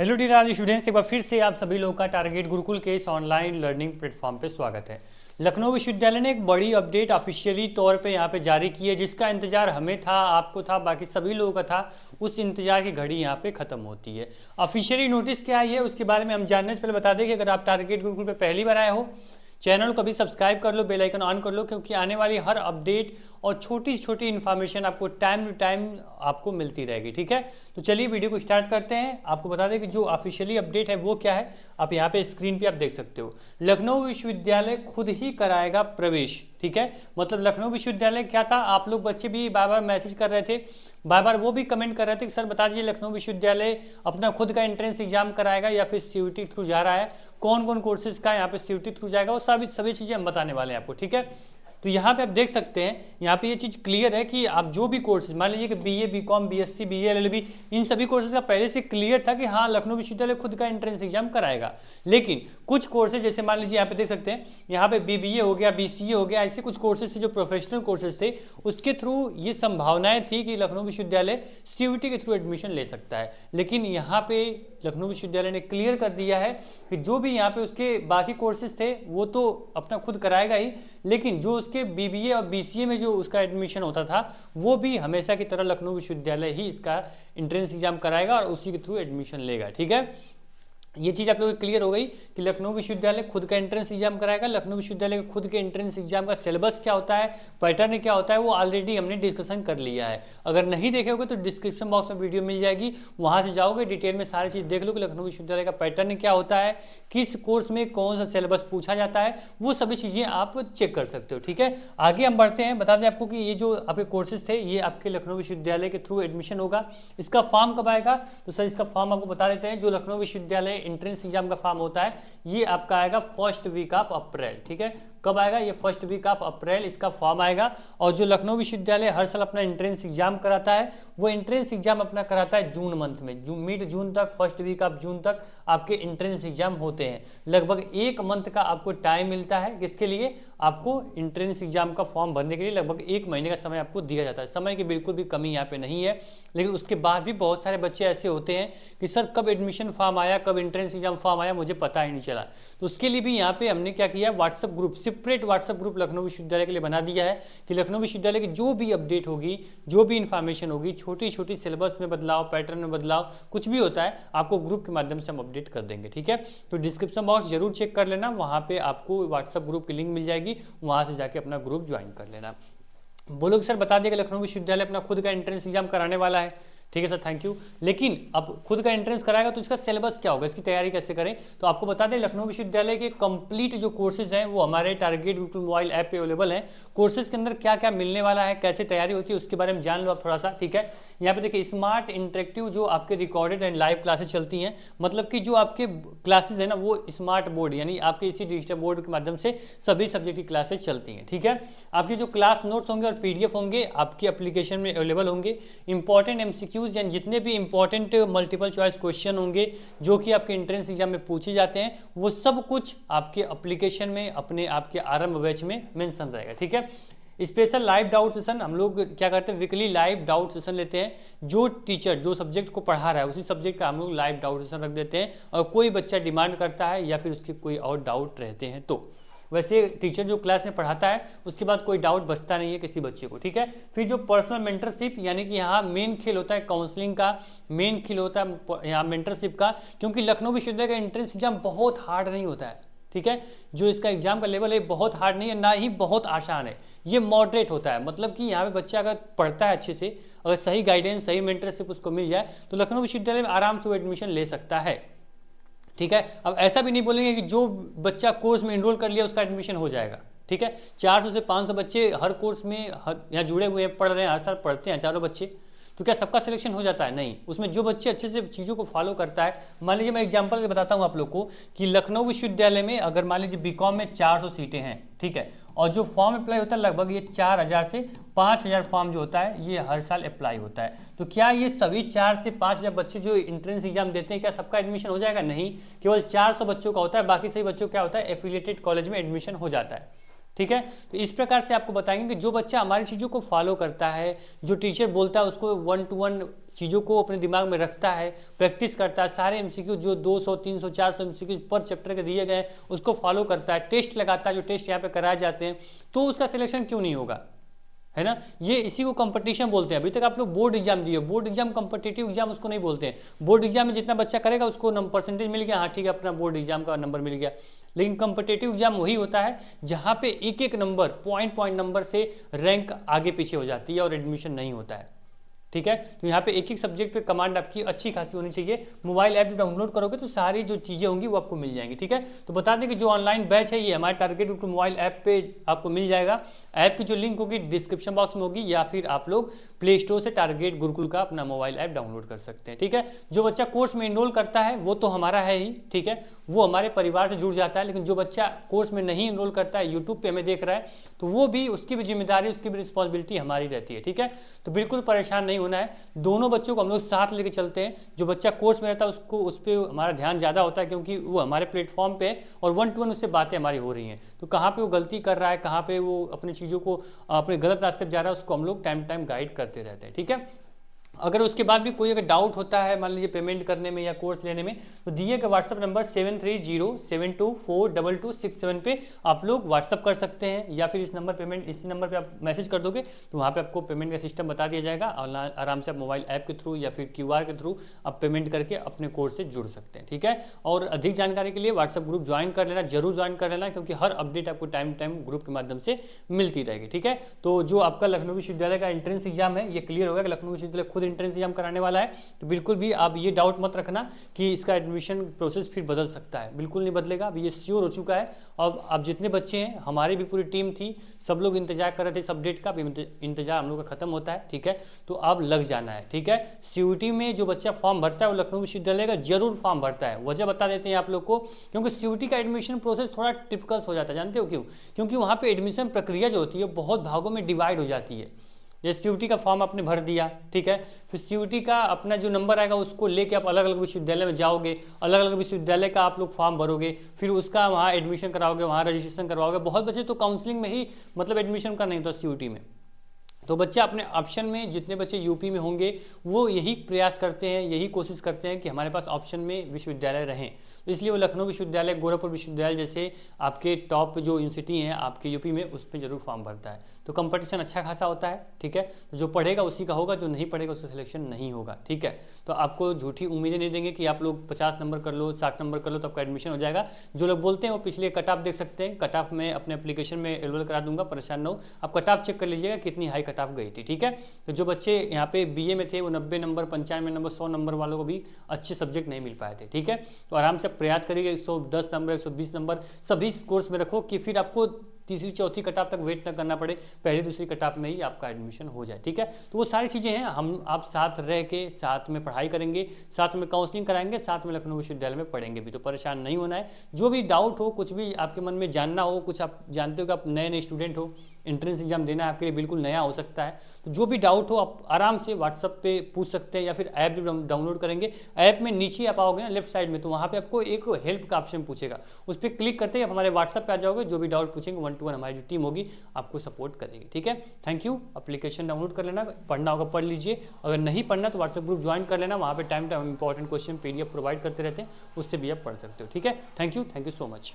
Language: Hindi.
हेलो डियर स्टूडेंट्स, एक बार फिर से आप सभी लोगों का टारगेट गुरुकुल के इस ऑनलाइन लर्निंग प्लेटफॉर्म पे स्वागत है। लखनऊ विश्वविद्यालय ने एक बड़ी अपडेट ऑफिशियली तौर पे यहाँ पे जारी की है, जिसका इंतजार हमें था, आपको था, बाकी सभी लोगों का था। उस इंतजार की घड़ी यहाँ पे खत्म होती है। ऑफिशियली नोटिस क्या है उसके बारे में हम जानने से पहले बता दें कि अगर आप टारगेट गुरुकुल पे पहली बार आए हो, चैनल को भी सब्सक्राइब कर लो, बेल आइकन ऑन कर लो, क्योंकि आने वाली हर अपडेट और छोटी छोटी इन्फॉर्मेशन आपको टाइम टू टाइम आपको मिलती रहेगी। ठीक है, तो चलिए वीडियो को स्टार्ट करते हैं। आपको बता दें कि जो ऑफिशियली अपडेट है वो क्या है, आप यहाँ पे स्क्रीन पे आप देख सकते हो। लखनऊ विश्वविद्यालय खुद ही कराएगा प्रवेश। ठीक है, मतलब लखनऊ विश्वविद्यालय क्या था, आप लोग बच्चे भी बार बार मैसेज कर रहे थे, बार बार वो भी कमेंट कर रहे थे कि सर बता दीजिए लखनऊ विश्वविद्यालय अपना खुद का एंट्रेंस एग्जाम कराएगा या फिर सीयूटी थ्रू जा रहा है, कौन कौन कोर्सेज का यहाँ पे सीयूटी थ्रू जाएगा, वो सभी चीज़ें हम बताने वाले हैं आपको। ठीक है, तो यहाँ पे आप देख सकते हैं, यहाँ पे ये चीज़ क्लियर है कि आप जो भी कोर्सेज मान लीजिए कि B A, B Com, B Sc, B A, L L B, इन सभी कोर्सेज का पहले से क्लियर था कि हाँ लखनऊ विश्वविद्यालय खुद का एंट्रेंस एग्जाम कराएगा। लेकिन कुछ कोर्सेज जैसे मान लीजिए यहाँ पे देख सकते हैं, यहाँ पे बीबीए हो गया, बीसीए हो गया, ऐसे कुछ कोर्सेज थे जो प्रोफेशनल कोर्सेज थे, उसके थ्रू ये संभावनाएं थी कि लखनऊ विश्वविद्यालय सीयूटी के थ्रू एडमिशन ले सकता है। लेकिन यहाँ पे लखनऊ विश्वविद्यालय ने क्लियर कर दिया है कि जो भी यहाँ पे उसके बाकी कोर्सेज थे वो तो अपना खुद कराएगा ही, लेकिन जो उसके बीबीए और बीसीए में जो उसका एडमिशन होता था वो भी हमेशा की तरह लखनऊ विश्वविद्यालय ही इसका एंट्रेंस एग्जाम कराएगा और उसी के थ्रू एडमिशन लेगा। ठीक है, ये चीज़ आप लोगों को क्लियर हो गई कि लखनऊ विश्वविद्यालय खुद का एंट्रेंस एग्जाम कराएगा। लखनऊ विश्वविद्यालय खुद के एंट्रेंस एग्जाम का सिलेबस क्या होता है, पैटर्न क्या होता है, वो ऑलरेडी हमने डिस्कशन कर लिया है। अगर नहीं देखे होगे तो डिस्क्रिप्शन बॉक्स में वीडियो मिल जाएगी, वहाँ से जाओगे डिटेल में सारी चीज़ देख लो कि लखनऊ विश्वविद्यालय का पैटर्न क्या होता है, किस कोर्स में कौन सा सिलेबस पूछा जाता है, वो सभी चीज़ें आप चेक कर सकते हो। ठीक है, आगे हम बढ़ते हैं। बता दें आपको कि ये जो आपके कोर्सेज थे ये आपके लखनऊ विश्वविद्यालय के थ्रू एडमिशन होगा। इसका फॉर्म कब आएगा, तो सर इसका फॉर्म आपको बता देते हैं। जो लखनऊ विश्वविद्यालय एंट्रेंस एग्जाम का फॉर्म होता है ये आपका आएगा फर्स्ट वीक ऑफ अप्रैल। ठीक है, कब आएगा, ये फर्स्ट वीक ऑफ अप्रैल इसका फॉर्म आएगा। और जो लखनऊ विश्वविद्यालय हर साल अपना एंट्रेंस एग्जाम कराता है वो एंट्रेंस एग्जाम अपना कराता है जून मंथ में, मिड जून तक, फर्स्ट वीक ऑफ जून तक आपके एंट्रेंस एग्जाम होते हैं। लगभग एक मंथ का आपको टाइम मिलता है, किसके लिए, आपको एंट्रेंस एग्जाम का फॉर्म भरने के लिए लगभग एक महीने का समय आपको दिया जाता है। समय की बिल्कुल भी कमी यहाँ पे नहीं है, लेकिन उसके बाद भी बहुत सारे बच्चे ऐसे होते हैं कि सर कब एडमिशन फॉर्म आया, कब एंट्रेंस एग्जाम फॉर्म आया, मुझे पता ही नहीं चला। तो उसके लिए भी यहाँ पे हमने क्या किया, WhatsApp group, separate WhatsApp group Lucknow विश्वविद्यालय के लिए बना दिया है कि लखनऊ विश्वविद्यालय की जो भी अपडेट होगी, जो भी इंफॉर्मेशन होगी, छोटी छोटी सिलेबस में बदलाव, पैटर्न में बदलाव, कुछ भी होता है आपको ग्रुप के माध्यम से हम अपडेट कर देंगे। ठीक है, तो डिस्क्रिप्शन बॉक्स जरूर चेक कर लेना, वहाँ पे आपको व्हाट्सएप ग्रुप की लिंक मिल जाएगी, वहाँ से जाके अपना ग्रुप ज्वाइन कर लेना। बोलो सर बता देगा लखनऊ विश्वविद्यालय अपना खुद का एंट्रेंस एग्जाम कराने वाला है। ठीक है सर, थैंक यू। लेकिन अब खुद का एंट्रेंस कराएगा तो इसका सिलेबस क्या होगा, इसकी तैयारी कैसे करें, तो आपको बता दें लखनऊ विश्वविद्यालय के कंप्लीट जो कोर्सेज हैं वो हमारे टारगेट गुरुकुल मोबाइल ऐप पे अवेलेबल हैं। कोर्सेज के अंदर क्या क्या मिलने वाला है, कैसे तैयारी होती है, उसके बारे में जान लो आप थोड़ा सा। ठीक है, यहाँ पे देखिए स्मार्ट इंटरेक्टिव जो आपके रिकॉर्डेड एंड लाइव क्लासेस चलती हैं, मतलब कि जो आपके क्लासेज है ना वो स्मार्ट बोर्ड यानी आपके इसी डिजिटल बोर्ड के माध्यम से सभी सब्जेक्ट की क्लासेस चलती हैं। ठीक है, आपके जो क्लास नोट्स होंगे और पीडीएफ होंगे आपकी एप्लीकेशन में अवेलेबल होंगे। इंपॉर्टेंट एमसीक्यूज यानी जितने भी इंपॉर्टेंट मल्टीपल चॉइस क्वेश्चन होंगे जो कि आपके एंट्रेंस एग्जाम में पूछे जाते हैं, वो सब कुछ आपके एप्लीकेशन में अपने आपके आरंभ बैच में मेंशन रहेगा। ठीक है, स्पेशल लाइव डाउट सेशन हम लोग क्या करते हैं, वीकली लाइव डाउट सेशन लेते हैं। जो टीचर जो सब्जेक्ट को पढ़ा रहा है उसी सब्जेक्ट का हम लोग लाइव डाउट सेशन रख देते हैं, और कोई बच्चा डिमांड करता है या फिर उसके कोई और डाउट रहते हैं तो वैसे टीचर जो क्लास में पढ़ाता है उसके बाद कोई डाउट बचता नहीं है किसी बच्चे को। ठीक है, फिर जो पर्सनल मेंटरशिप यानी कि यहाँ मेन खेल होता है काउंसलिंग का, मेन खेल होता है यहाँ मेंटरशिप का, क्योंकि लखनऊ विश्वविद्यालय का एंट्रेंस एग्जाम बहुत हार्ड नहीं होता है। ठीक है, जो इसका एग्जाम का लेवल है बहुत हार्ड नहीं है, ना ही बहुत आसान है, ये मॉडरेट होता है। मतलब कि यहाँ पे बच्चा अगर पढ़ता है अच्छे से, अगर सही गाइडेंस, सही मेंटरशिप उसको मिल जाए तो लखनऊ विश्वविद्यालय में आराम से वो एडमिशन ले सकता है। ठीक है, अब ऐसा भी नहीं बोलेंगे कि जो बच्चा कोर्स में एनरोल कर लिया उसका एडमिशन हो जाएगा। ठीक है, 400 से 500 बच्चे हर कोर्स में यहाँ जुड़े हुए हैं, पढ़ रहे हैं, हर साल पढ़ते हैं चारों बच्चे, तो क्या सबका सिलेक्शन हो जाता है, नहीं। उसमें जो बच्चे अच्छे से चीज़ों को फॉलो करता है, मान लीजिए मैं एग्जांपल बताता हूँ आप लोग को कि लखनऊ विश्वविद्यालय में अगर मान लीजिए बीकॉम में 400 सीटें हैं, ठीक है, और जो फॉर्म अप्लाई होता है लगभग ये 4000 से 5000 फॉर्म जो होता है ये हर साल अप्लाई होता है। तो क्या ये सभी 4 से 5000 बच्चे जो एंट्रेंस एग्जाम देते हैं क्या सबका एडमिशन हो जाएगा, नहीं। केवल 400 बच्चों का होता है, बाकी सभी बच्चों का क्या होता है, एफिलिएटेड कॉलेज में एडमिशन हो जाता है। ठीक है। तो इस प्रकार से आपको बताएंगे कि जो बच्चा हमारी चीज़ों को फॉलो करता है, जो टीचर बोलता है उसको 1 to 1 चीज़ों को अपने दिमाग में रखता है, प्रैक्टिस करता है, सारे एमसीक्यू जो 200 300 400 एमसीक्यू पर चैप्टर के दिए गए उसको फॉलो करता है, टेस्ट लगाता है, जो टेस्ट यहाँ पे कराए जाते हैं, तो उसका सिलेक्शन क्यों नहीं होगा, है ना। ये इसी को कंपटीशन बोलते हैं। अभी तक आप लोग बोर्ड एग्जाम दिए, बोर्ड एग्जाम कंपटीटिव एग्जाम उसको नहीं बोलते हैं। बोर्ड एग्जाम में जितना बच्चा करेगा उसको परसेंटेज मिल गया, हाँ ठीक है, अपना बोर्ड एग्जाम का नंबर मिल गया। लेकिन कंपटीटिव एग्जाम वही होता है जहाँ पे एक एक नंबर पॉइंट नंबर से रैंक आगे पीछे हो जाती है और एडमिशन नहीं होता है, ठीक है। तो यहाँ पे एक एक सब्जेक्ट पे कमांड आपकी अच्छी खासी होनी चाहिए। मोबाइल ऐप डाउनलोड करोगे तो सारी जो चीज़ें होंगी वो आपको मिल जाएंगी, ठीक है। तो बता दें कि जो ऑनलाइन बैच है ये हमारे टारगेट गुरुकुल मोबाइल ऐप पे आपको मिल जाएगा। ऐप की जो लिंक होगी डिस्क्रिप्शन बॉक्स में होगी, या फिर आप लोग प्ले स्टोर से टारगेट गुरुकुल का अपना मोबाइल ऐप डाउनलोड कर सकते हैं, ठीक है। जो बच्चा कोर्स में इनरोल करता है वो तो हमारा है ही, ठीक है, वो हमारे परिवार से जुड़ जाता है। लेकिन जो बच्चा कोर्स में नहीं इनरोल करता है, यूट्यूब पे हमें देख रहा है, तो वो भी, उसकी भी जिम्मेदारी, उसकी भी रिस्पॉन्सिबिलिटी हमारी रहती है, ठीक है। तो बिल्कुल परेशान नहीं होना है, दोनों बच्चों को हम लोग साथ लेके चलते हैं। जो बच्चा कोर्स में रहता है उसको, उस पर हमारा ध्यान ज़्यादा होता है क्योंकि वो हमारे प्लेटफॉर्म पे और 1 to 1 उससे बातें हमारी हो रही हैं। तो कहाँ पे वो गलती कर रहा है, कहाँ पे वो अपनी चीज़ों को अपने गलत रास्ते पर जा रहा है, उसको हम लोग टाइम टाइम गाइड करते रहते हैं, ठीक है। अगर उसके बाद भी कोई अगर डाउट होता है, मान लीजिए पेमेंट करने में या कोर्स लेने में, तो दिए गए व्हाट्सअप नंबर 7307242267 पे आप लोग व्हाट्सअप कर सकते हैं, या फिर इस नंबर पेमेंट, इसी नंबर पे आप मैसेज कर दोगे तो वहाँ पे आपको पेमेंट का सिस्टम बता दिया जाएगा। और आराम से आप मोबाइल ऐप के थ्रू या फिर QR के थ्रू आप पेमेंट करके अपने कोर्स से जुड़ सकते हैं, ठीक है। और अधिक जानकारी के लिए व्हाट्सअप ग्रुप ज्वाइन कर लेना, जरूर ज्वाइन कर लेना, क्योंकि हर अपडेट आपको टाइम टाइम ग्रुप के माध्यम से मिलती रहेगी, ठीक है। तो जो आपका लखनऊ विश्वविद्यालय का एंट्रेंस एग्जाम है ये क्लियर होगा कि लखनऊ विश्वविद्यालय खुद एंट्रेंस एग्जाम कराने वाला है। तो बिल्कुल भी आप ये डाउट मत रखना कि इसका एडमिशन प्रोसेस फिर बदल सकता है, बिल्कुल नहीं बदलेगा, अभी ये श्योर हो चुका है। और आप जितने बच्चे हैं, हमारी भी पूरी टीम थी, सब लोग इंतजार कर रहे थे इस अपडेट का, इंतजार हम लोग का खत्म होता है, ठीक है। तो अब लग जाना है, ठीक है। CUT में जो बच्चा फॉर्म भरता है वो लखनऊ विश्वविद्यालय का जरूर फॉर्म भरता है। वजह बता देते हैं आप लोग को, क्योंकि CUT का एडमिशन प्रोसेस थोड़ा टिपिकल हो जाता है, जानते हो क्यों? क्योंकि वहाँ पे एडमिशन प्रक्रिया जो होती है बहुत भागों में डिवाइड हो जाती है। जैसे CUT का फॉर्म आपने भर दिया, ठीक है, फिर CUT का अपना जो नंबर आएगा उसको लेके आप अलग अलग विश्वविद्यालय में जाओगे, अलग अलग विश्वविद्यालय का आप लोग फॉर्म भरोगे, फिर उसका वहाँ एडमिशन कराओगे, वहाँ रजिस्ट्रेशन करवाओगे। बहुत बच्चे तो काउंसलिंग में ही मतलब एडमिशन का नहीं था CUT में। तो बच्चे अपने ऑप्शन में, जितने बच्चे यूपी में होंगे वो यही प्रयास करते हैं, यही कोशिश करते हैं कि हमारे पास ऑप्शन में विश्वविद्यालय रहें। तो इसलिए वो लखनऊ विश्वविद्यालय, गोरखपुर विश्वविद्यालय जैसे आपके टॉप जो यूनिवर्सिटी हैं आपके यूपी में, उस पर जरूर फॉर्म भरता है। तो कंपटीशन अच्छा खासा होता है, ठीक है। जो पढ़ेगा उसी का होगा, जो नहीं पढ़ेगा उसका सिलेक्शन नहीं होगा, ठीक है। तो आपको झूठी उम्मीदें नहीं देंगे कि आप लोग 50 नंबर कर लो, 60 नंबर कर लो तो आपका एडमिशन हो जाएगा। जो लोग बोलते हैं वो पिछले कट ऑफ देख सकते हैं, कट ऑफ में अपने एप्लीकेशन में एनरोल करा दूंगा, परेशान न हो। आप कट ऑफ चेक कर लीजिएगा कितनी हाई कट ऑफ गई थी, ठीक है। तो जो बच्चे यहाँ पे BA में थे वो 90 नंबर, 95 नंबर, 100 नंबर वालों को भी अच्छे सब्जेक्ट नहीं मिल पाए थे, ठीक है। तो आराम से प्रयास करिए 110 नंबर, 120 नंबर सभी कोर्स में रखो कि फिर आपको तीसरी चौथी कटाप तक वेट न करना पड़े, पहली दूसरी कटाप में ही आपका एडमिशन हो जाए, ठीक है। तो वो सारी चीज़ें हैं, हम आप साथ रह के साथ में पढ़ाई करेंगे, साथ में काउंसलिंग कराएंगे, साथ में लखनऊ विश्वविद्यालय में पढ़ेंगे भी। तो परेशान नहीं होना है। जो भी डाउट हो, कुछ भी आपके मन में जानना हो, कुछ आप जानते हो कि आप नए नए स्टूडेंट हो, एंट्रेंस एग्जाम देना आपके लिए बिल्कुल नया हो सकता है, तो जो भी डाउट हो आप आराम से व्हाट्सअप पे पूछ सकते हैं, या फिर ऐप जब डाउनलोड करेंगे, ऐप में नीचे आप आओगे ना लेफ्ट साइड में, तो वहाँ पे आपको एक हेल्प का ऑप्शन पूछेगा, उस पर क्लिक करते ही आप हमारे व्हाट्सअप पे आ जाओगे। जो भी डाउट पूछेंगे 1 to 1 हमारी जो टीम होगी आपको सपोर्ट करेगी, ठीक है। Thank you. एप्लीकेशन डाउनलोड कर लेना, पढ़ना होगा पढ़ लीजिए, अगर नहीं पढ़ना तो व्हाट्सएप ग्रुप ज्वाइन कर लेना, वहाँ पे time time important question PDF provide करते रहते हैं, उससे भी आप पढ़ सकते हो, ठीक है। Thank you so much.